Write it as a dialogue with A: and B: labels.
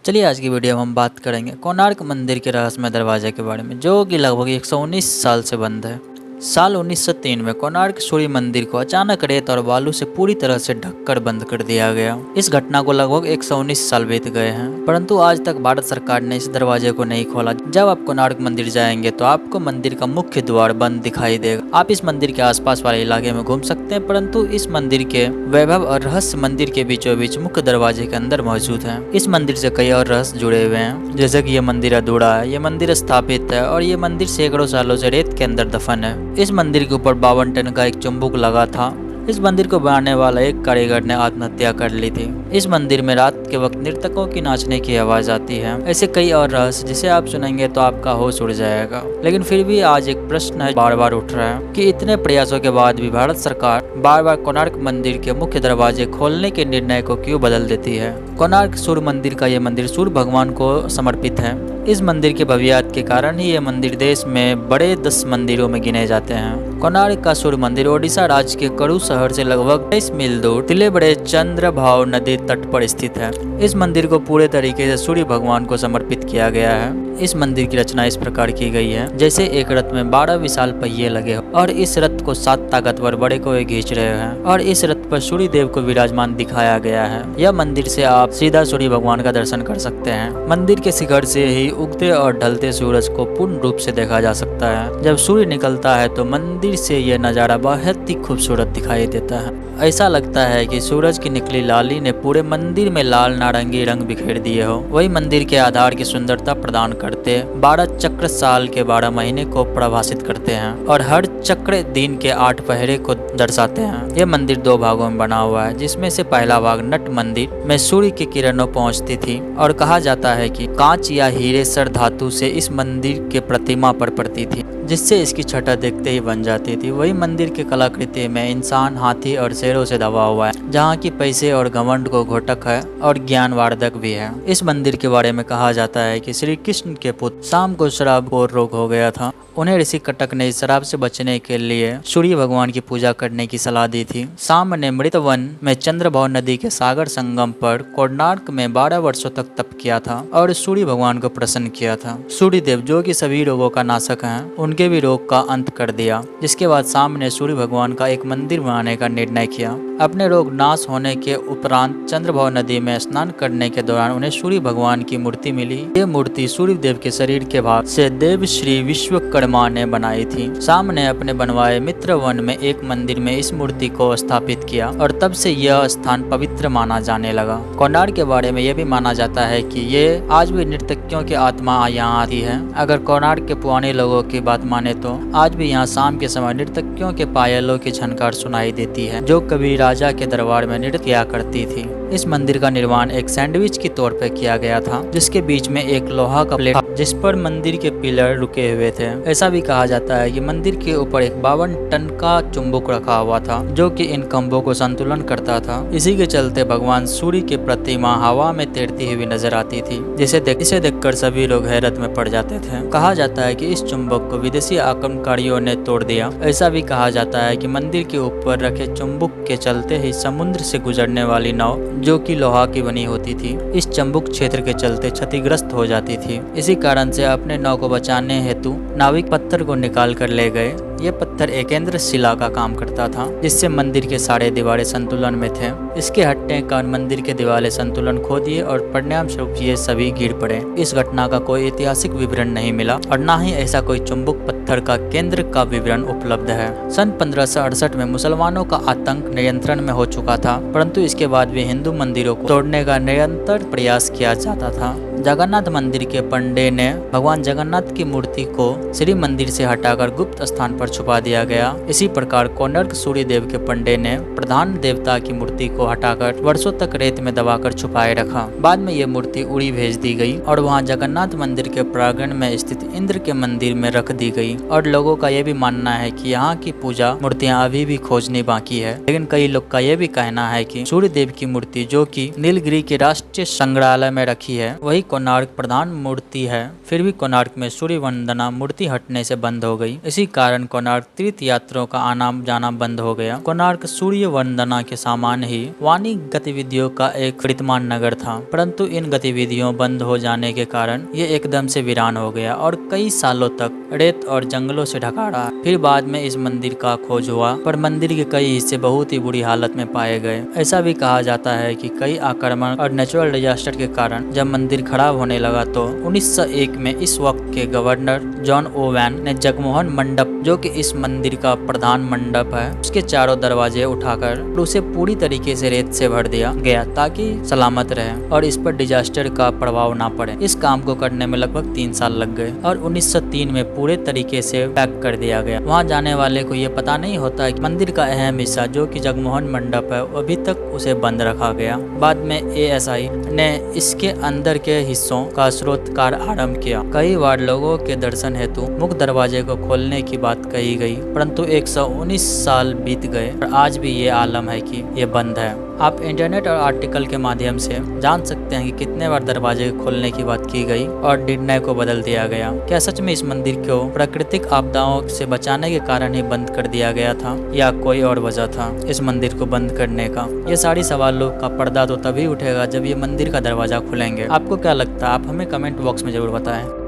A: चलिए आज की वीडियो में हम बात करेंगे कोणार्क मंदिर के रहस्यमय दरवाजे के बारे में, जो कि लगभग 119 साल से बंद है। साल 1903 में कोणार्क सूर्य मंदिर को अचानक रेत और बालू से पूरी तरह से ढककर बंद कर दिया गया। इस घटना को लगभग 119 साल बीत गए हैं, परंतु आज तक भारत सरकार ने इस दरवाजे को नहीं खोला। जब आप कोणार्क मंदिर जाएंगे तो आपको मंदिर का मुख्य द्वार बंद दिखाई देगा। आप इस मंदिर के आसपास वाले इलाके में घूम सकते हैं, परंतु इस मंदिर के वैभव और रहस्य मंदिर के बीचों बीच मुख्य दरवाजे के अंदर मौजूद है। इस मंदिर से कई और रहस्य जुड़े हुए हैं, जैसे कि ये मंदिर अधूरा है, ये मंदिर स्थापित है और ये मंदिर सैकड़ों सालों से रेत के अंदर दफन है। इस मंदिर के ऊपर 52 टन का एक चुंबक लगा था। इस मंदिर को बनाने वाला एक कारीगर ने आत्महत्या कर ली थी। इस मंदिर में रात के वक्त नर्तकों की नाचने की आवाज आती है। ऐसे कई और रहस्य जिसे आप सुनेंगे तो आपका होश उड़ जाएगा। लेकिन फिर भी आज एक प्रश्न है बार बार उठ रहा है कि इतने प्रयासों के बाद भी भारत सरकार बार बार कोणार्क मंदिर के मुख्य दरवाजे खोलने के निर्णय को क्यों बदल देती है। कोणार्क सूर्य मंदिर का यह मंदिर सूर्य भगवान को समर्पित है। इस मंदिर के भव्यता के कारण ही यह मंदिर देश में बड़े 10 मंदिरों में गिने जाते हैं। कोणार्क का सूर्य मंदिर ओडिशा राज्य के करू शहर से लगभग 23 मील दूर तिलेबड़े चंद्रभाव नदी तट पर स्थित है। इस मंदिर को पूरे तरीके से सूर्य भगवान को समर्पित किया गया है। इस मंदिर की रचना इस प्रकार की गई है, जैसे एक रथ में 12 विशाल पहिए लगे हो और इस रथ को 7 ताकतवर बड़े कोए खींच रहे हैं और इस रथ पर सूर्य देव को विराजमान दिखाया गया है। यह मंदिर से आप सीधा सूर्य भगवान का दर्शन कर सकते हैं। मंदिर के शिखर से ही उगते और ढलते सूरज को पूर्ण रूप से देखा जा सकता है। जब सूर्य निकलता है तो मंदिर से यह नजारा बहुत ही खूबसूरत दिखाई देता है। ऐसा लगता है कि सूरज की निकली लाली ने पूरे मंदिर में लाल नारंगी रंग बिखेर दिए हो। वही मंदिर के आधार की सुंदरता प्रदान करते 12 चक्र साल के 12 महीने को परिभाषित करते हैं और हर चक्र दिन के 8 पहरे को दर्शाते हैं। यह मंदिर 2 भागों में बना हुआ है, जिसमें से पहला भाग नट मंदिर में सूर्य की किरणों पहुंचती थी और कहा जाता है कि कांच या हीरे सर धातु से इस मंदिर के प्रतिमा पर पड़ती थी, जिससे इसकी छटा देखते ही बन जाती थी। वही मंदिर के कलाकृति में इंसान, हाथी और शेरों से दबा हुआ है, जहाँ की पैसे और घमंड को घोटक है और ज्ञानवर्धक भी है। इस मंदिर के बारे में कहा जाता है कि श्री कृष्ण के पुत्र शाम को शराब और रोग हो गया था। उन्हें ऋषि कटक ने इस शराब से बचने के लिए सूर्य भगवान की पूजा करने की सलाह दी थी। शाम ने मृतवन में चंद्रभाव नदी के सागर संगम पर कोणार्क में 12 वर्षों तक तप किया था और सूर्य भगवान को प्रसन्न किया था। सूर्य देव, जो कि सभी रोगों का नाशक हैं, उनके भी रोग का अंत कर दिया। जिसके बाद शाम ने सूर्य भगवान का एक मंदिर बनाने का निर्णय किया। अपने रोग नाश होने के उपरांत चंद्रभाव नदी में स्नान करने के दौरान उन्हें सूर्य भगवान की मूर्ति मिली। ये मूर्ति सूर्य देव के शरीर के भाग से देव श्री विश्वकर्मा ने बनाई थी। शाम ने अपने बनवाए मित्र वन में एक मंदिर में इस मूर्ति को स्थापित किया और तब से यह स्थान पवित्र माना जाने लगा। कोणार्क के बारे में यह भी माना जाता है कि ये आज भी नर्तकियों की आत्मा यहाँ आती है। अगर कोणार्क के पुराने लोगों की बात माने तो आज भी यहाँ शाम के समय नर्तकियों के पायलों की झनकार सुनाई देती है, जो कभी राजा के दरबार में नृत्य किया करती थी। इस मंदिर का निर्माण एक सैंडविच के तौर पर किया गया था, जिसके बीच में एक लोहा का प्लेट जिस पर मंदिर के पिलर रुके हुए थे। ऐसा भी कहा जाता है कि मंदिर के ऊपर एक 52 टन का चुंबक रखा हुआ था, जो कि इन खंभों को संतुलन करता था। इसी के चलते भगवान सूर्य की प्रतिमा हवा में तैरती हुई नजर आती थी, इसे देखकर सभी लोग हैरत में पड़ जाते थे। कहा जाता है कि इस चुंबक को विदेशी आक्रमणकारियों ने तोड़ दिया। ऐसा भी कहा जाता है कि मंदिर के ऊपर रखे चुंबक के चलते ही समुद्र से गुजरने वाली नाव, जो कि लोहा की बनी होती थी, इस चुंबक क्षेत्र के चलते क्षतिग्रस्त हो जाती थी। इसी कारण से अपने नाव को बचाने हेतु नाविक पत्थर को निकाल कर ले गए। ये पत्थर एकेंद्र शिला का काम करता था, जिससे मंदिर के सारे दीवारें संतुलन में थे। इसके हटने का मंदिर के दीवारें संतुलन खो दिए और परिणाम स्वरूप ये सभी गिर पड़े। इस घटना का कोई ऐतिहासिक विवरण नहीं मिला और न ही ऐसा कोई चुंबक पत्थर का केंद्र का विवरण उपलब्ध है। सन 1568 में मुसलमानों का आतंक नियंत्रण में हो चुका था, परंतु इसके बाद भी हिंदू मंदिरों को तोड़ने का निरंतर प्रयास किया जाता था। जगन्नाथ मंदिर के पंडे ने भगवान जगन्नाथ की मूर्ति को श्री मंदिर से हटाकर गुप्त स्थान पर छुपा दिया गया। इसी प्रकार कोणार्क सूर्य देव के पंडे ने प्रधान देवता की मूर्ति को हटाकर वर्षों तक रेत में दबाकर छुपाए रखा। बाद में ये मूर्ति उड़ी भेज दी गई और वहां जगन्नाथ मंदिर के प्रांगण में स्थित इंद्र के मंदिर में रख दी गई। और लोगों का यह भी मानना है कि यहाँ की पूजा मूर्तियाँ अभी भी खोजनी बाकी है। लेकिन कई लोग का यह भी कहना है कि सूर्य देव की मूर्ति, जो कि नीलगिरी के राष्ट्रीय संग्रहालय में रखी है, वही कोणार्क प्रधान मूर्ति है, फिर भी कोणार्क में सूर्य वंदना मूर्ति हटने से बंद हो गई। इसी कारण कोणार्क तीर्थ यात्रियों का आना जाना बंद हो गया। कोणार्क सूर्य वंदना के सामान ही वाणिज्यिक गतिविधियों का एक विद्यमान नगर था, परंतु इन गतिविधियों बंद हो जाने के कारण ये एकदम से वीरान हो गया और कई सालों तक रेत और जंगलों से ढका रहा। फिर बाद में इस मंदिर का खोज हुआ, पर मंदिर के कई हिस्से बहुत ही बुरी हालत में पाए गए। ऐसा भी कहा जाता है कि कई आक्रमण और नेचुरल डिजास्टर के कारण जब मंदिर खराब होने लगा तो 1901 में इस वक्त के गवर्नर जॉन ओवेन ने जगमोहन मंडप, जो कि इस मंदिर का प्रधान मंडप है, उसके चारों दरवाजे उठाकर उसे पूरी तरीके से रेत से भर दिया गया ताकि सलामत रहे और इस पर डिजास्टर का प्रभाव ना पड़े। इस काम को करने में लगभग 3 साल लग गए और 1903 में पूरे तरीके से पैक कर दिया गया। वहां जाने वाले को ये पता नहीं होता है कि मंदिर का अहम हिस्सा जो कि जगमोहन मंडप है अभी तक उसे बंद रखा गया। बाद में ASI ने इसके अंदर के हिस्सों का स्रोत कार्य आरम्भ किया। कई बार लोगों के दर्शन हेतु मुख्य दरवाजे को खोलने की बात कही गई, परंतु 119 साल बीत गए और आज भी ये आलम है कि ये बंद है। आप इंटरनेट और आर्टिकल के माध्यम से जान सकते हैं कि कितने बार दरवाजे खोलने की बात की गई और निर्णय को बदल दिया गया। क्या सच में इस मंदिर को प्राकृतिक आपदाओं से बचाने के कारण ही बंद कर दिया गया था या कोई और वजह था इस मंदिर को बंद करने का? ये सारी सवालों का पर्दा तो तभी उठेगा जब ये मंदिर का दरवाजा खुलेंगे। आपको क्या लगता है? आप हमें कमेंट बॉक्स में जरूर बताएं।